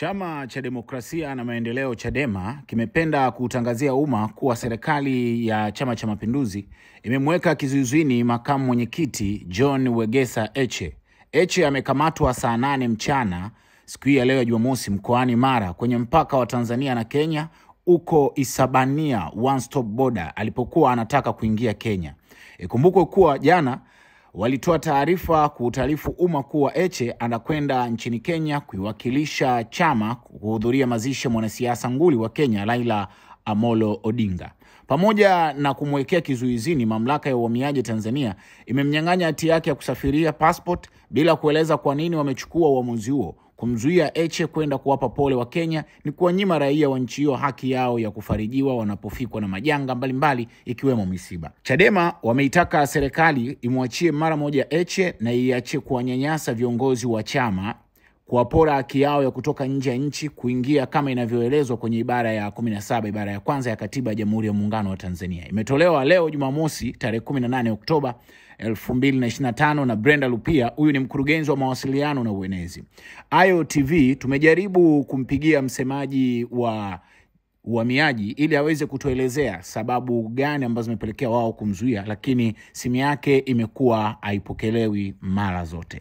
Chama cha Demokrasia na Maendeleo Chadema kimependa kutangazia umma kuwa serikali ya Chama cha Mapinduzi imemweka kizuizini makamu mwenyekiti John Wegesa Heche. Heche amekamatwa saa 8 mchana siku ya leo Jumamosi mkoani Mara kwenye mpaka wa Tanzania na Kenya uko Isabania One Stop Border alipokuwa anataka kuingia Kenya. Ikumbukwe kuwa jana walitoa taarifa kuutaarifu umma kuwa Heche anakwenda nchini Kenya kuiwakilisha chama kuhudhuria mazishi ya mwanasiasa nguli wa Kenya Raila Amolo Odinga. Pamoja na kumwekea kizuizini, mamlaka ya uhamiaji Tanzania imemnyang'anya hati yake ya kusafiria passport bila kueleza kwa nini wamechukua uamuzi huo. Kumzuia Heche kwenda kuwapa pole wa Kenya ni kuwanyima raia wa nchi hiyo haki yao ya kufarijiwa wanapofikwa na majanga mbalimbali ikiwemo misiba. Chadema wameitaka serikali imwachie mara moja Heche na iache kuwanyanyasa viongozi wa chama, kuwapora haki yao ya kutoka nje ya nchi kuingia kama inavyoelezwa kwenye ibara ya 17 ibara ya kwanza ya Katiba ya Jamhuri ya Muungano wa Tanzania. Imetolewa leo Jumamosi tarehe 18 Oktoba 2025 na Brenda Lupia, huyu ni mkurugenzi wa mawasiliano na uenezi. Ayo TV tumejaribu kumpigia msemaji wa uhamiaji ili aweze kutuelezea sababu gani ambazo zimepelekea wao kumzuia, lakini simu yake imekuwa haipokelewi mara zote.